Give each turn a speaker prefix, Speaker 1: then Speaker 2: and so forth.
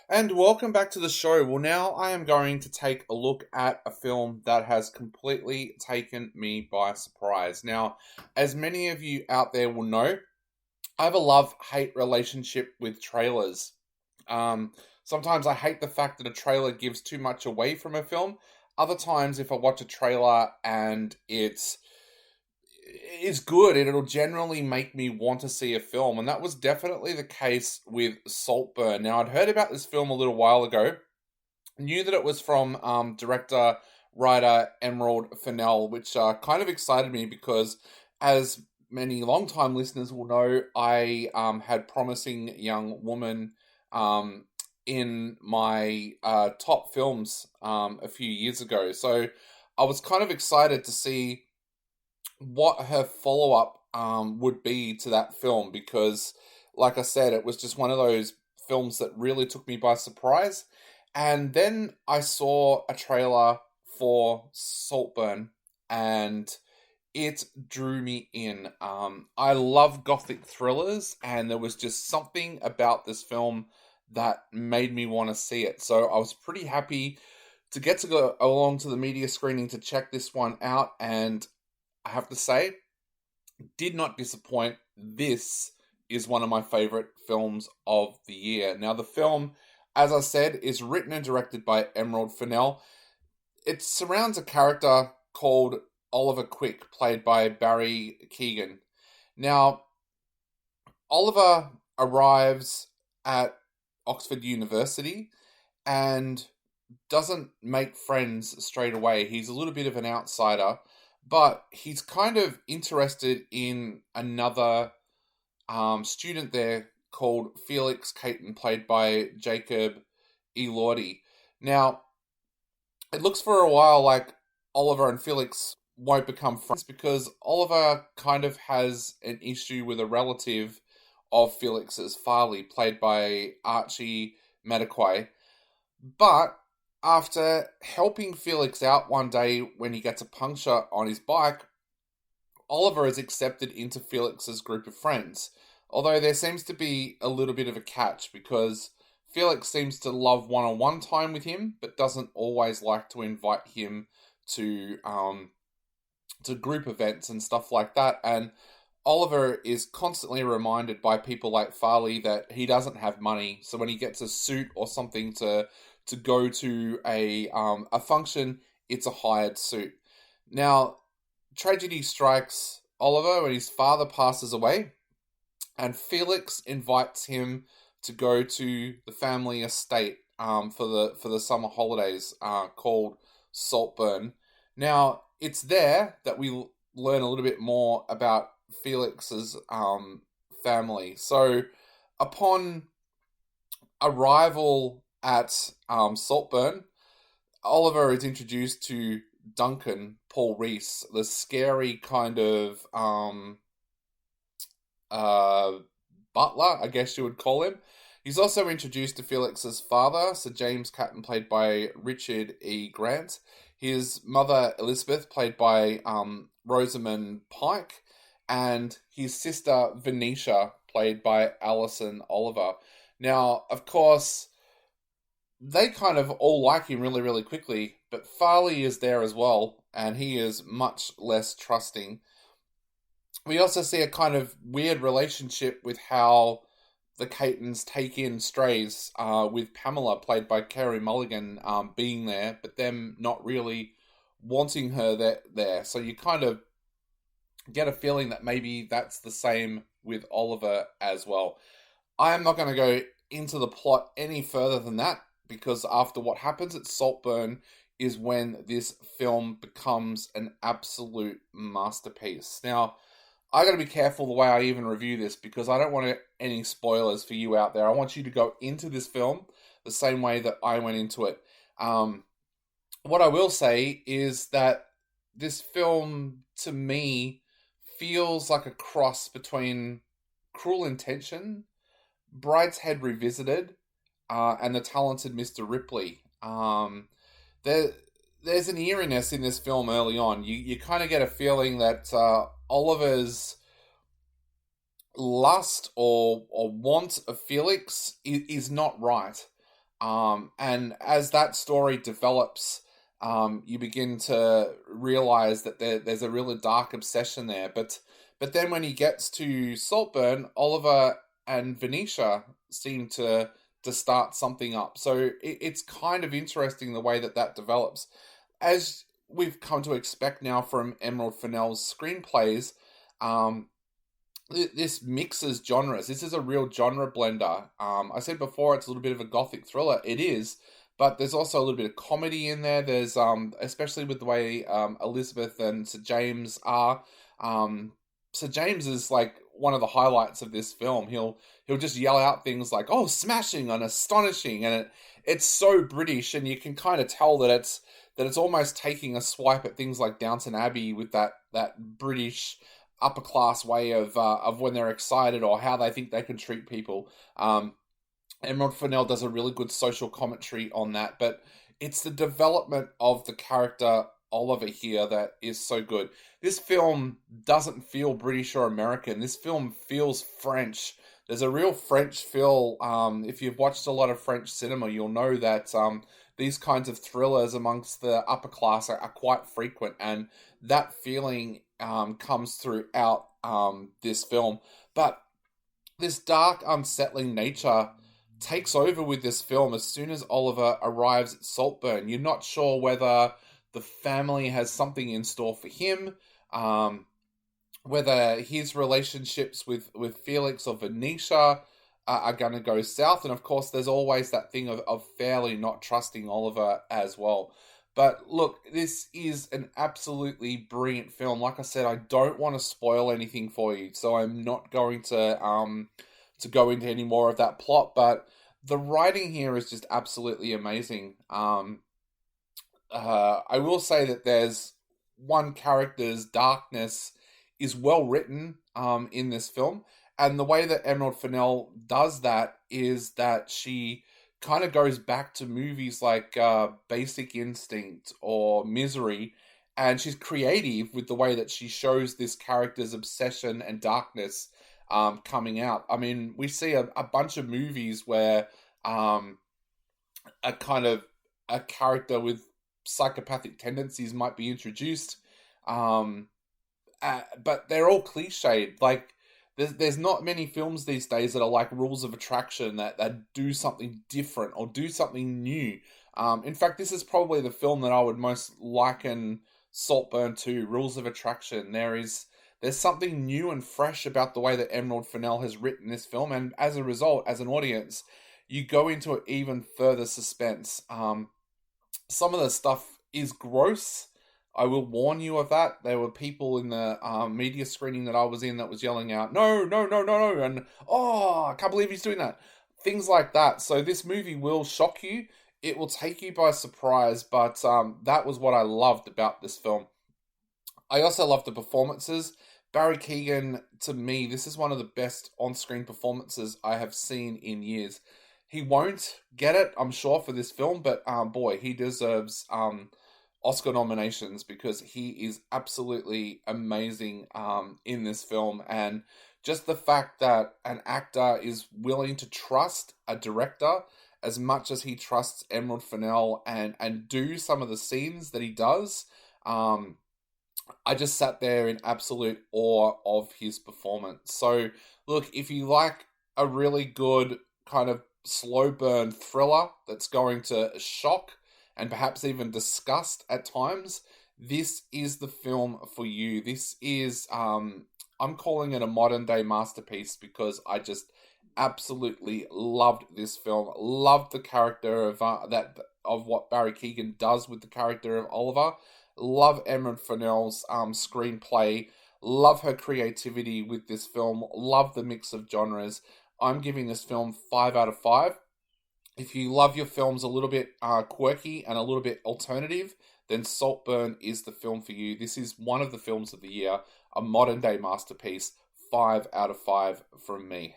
Speaker 1: And welcome back to the show. Well, now I am going to take a look at a film that has completely taken me by surprise. Now, as many of you out there will know, I have a love-hate relationship with trailers. Sometimes I hate the fact that a trailer gives too much away from a film. Other times, if I watch a trailer and it's good, it'll generally make me want to see a film, and that was definitely the case with Saltburn. Now, I'd heard about this film a little while ago, knew that it was from director writer Emerald Fennell, which kind of excited me because, as many long-time listeners will know, I had Promising Young Woman in my top films a few years ago. So I was kind of excited to see what her follow-up would be to that film because, like I said, it was just one of those films that really took me by surprise. And then I saw a trailer for Saltburn, and it drew me in. I love gothic thrillers, and there was just something about this film that made me want to see it. So I was pretty happy to get to go along to the media screening to check this one out, and I have to say, did not disappoint. This is one of my favorite films of the year. Now, the film, as I said, is written and directed by Emerald Fennell. It surrounds a character called Oliver Quick, played by Barry Keoghan. Now, Oliver arrives at Oxford University and doesn't make friends straight away. He's a little bit of an outsider, but he's kind of interested in another student there called Felix Caton, played by Jacob Elordi. Now, it looks for a while like Oliver and Felix won't become friends because Oliver kind of has an issue with a relative of Felix's, Farley, played by Archie Madekwe. But after helping Felix out one day when he gets a puncture on his bike, Oliver is accepted into Felix's group of friends. Although there seems to be a little bit of a catch because Felix seems to love one-on-one time with him, but doesn't always like to invite him to group events and stuff like that. And Oliver is constantly reminded by people like Farley that he doesn't have money. So when he gets a suit or something to go to a function, it's a hired suit. Now, tragedy strikes Oliver when his father passes away, and Felix invites him to go to the family estate for the summer holidays called Saltburn. Now, it's there that we learn a little bit more about Felix's family. So, upon arrival at Saltburn, Oliver is introduced to Duncan Paul Reese, the scary kind of butler, I guess you would call him. He's also introduced to Felix's father, Sir James Caton, played by Richard E. Grant, his mother Elizabeth, played by Rosamund Pike, and his sister Venetia, played by Alison Oliver. Now, of course, they kind of all like him really, really quickly, but Farley is there as well, and he is much less trusting. We also see a kind of weird relationship with how the Catons take in strays, with Pamela, played by Carey Mulligan, being there, but them not really wanting her there. So you kind of get a feeling that maybe that's the same with Oliver as well. I am not going to go into the plot any further than that, because after what happens at Saltburn is when this film becomes an absolute masterpiece. Now, I got to be careful the way I even review this because I don't want any spoilers for you out there. I want you to go into this film the same way that I went into it. What I will say is that this film, to me, feels like a cross between Cruel Intention, Brideshead Revisited, and The Talented Mr. Ripley. There's an eeriness in this film early on. You kind of get a feeling that Oliver's lust or want of Felix is not right. And as that story develops, you begin to realize that there's a really dark obsession there. But then when he gets to Saltburn, Oliver and Venetia seem to start something up. So it's kind of interesting the way that that develops. As we've come to expect now from Emerald Fennell's screenplays, um, this mixes genres. This is a real genre blender. I said before it's a little bit of a gothic thriller. It is, but there's also a little bit of comedy in there. There's especially with the way Elizabeth and Sir James are. Sir James is like one of the highlights of this film. He'll just yell out things like "oh, smashing" and "astonishing," and it's so British, and you can kind of tell that it's almost taking a swipe at things like Downton Abbey with that British upper class way of when they're excited or how they think they can treat people. Emerald Fennell does a really good social commentary on that, but it's the development of the character Oliver here that is so good. This film doesn't feel British or American. This film feels French. There's a real French feel. If you've watched a lot of French cinema, you'll know that these kinds of thrillers amongst the upper class are quite frequent, and that feeling comes throughout this film. But this dark, unsettling nature takes over with this film as soon as Oliver arrives at Saltburn. You're not sure whether the family has something in store for him, whether his relationships with Felix or Venetia are going to go south. And of course, there's always that thing of Fairley not trusting Oliver as well. But look, this is an absolutely brilliant film. Like I said, I don't want to spoil anything for you, so I'm not going to go into any more of that plot. But the writing here is just absolutely amazing. I will say that there's one character's darkness is well written in this film, and the way that Emerald Fennell does that is that she kind of goes back to movies like Basic Instinct or Misery, and she's creative with the way that she shows this character's obsession and darkness coming out. I mean, we see a bunch of movies where a kind of a character with psychopathic tendencies might be introduced, but they're all cliched. Like, there's not many films these days that are like Rules of Attraction that do something different or do something new. In fact, this is probably the film that I would most liken Saltburn to, Rules of Attraction. There's something new and fresh about the way that Emerald Fennell has written this film, and as a result, as an audience, you go into it even further suspense. Some of the stuff is gross. I will warn you of that. There were people in the media screening that I was in that was yelling out, "No, no, no, no, no," and "Oh, I can't believe he's doing that." Things like that. So this movie will shock you. It will take you by surprise, but that was what I loved about this film. I also love the performances. Barry Keoghan, to me, this is one of the best on-screen performances I have seen in years. He won't get it, I'm sure, for this film, but boy, he deserves Oscar nominations because he is absolutely amazing in this film. And just the fact that an actor is willing to trust a director as much as he trusts Emerald Fennell and do some of the scenes that he does, I just sat there in absolute awe of his performance. So, look, if you like a really good kind of slow burn thriller that's going to shock and perhaps even disgust at times, this is the film for you. This is, I'm calling it a modern day masterpiece because I just absolutely loved this film. Loved the character of what Barry Keoghan does with the character of Oliver. Love Emerald Fennell's screenplay. Love her creativity with this film. Love the mix of genres. I'm giving this film 5 out of 5. If you love your films a little bit quirky and a little bit alternative, then Saltburn is the film for you. This is one of the films of the year, a modern day masterpiece. 5 out of 5 from me.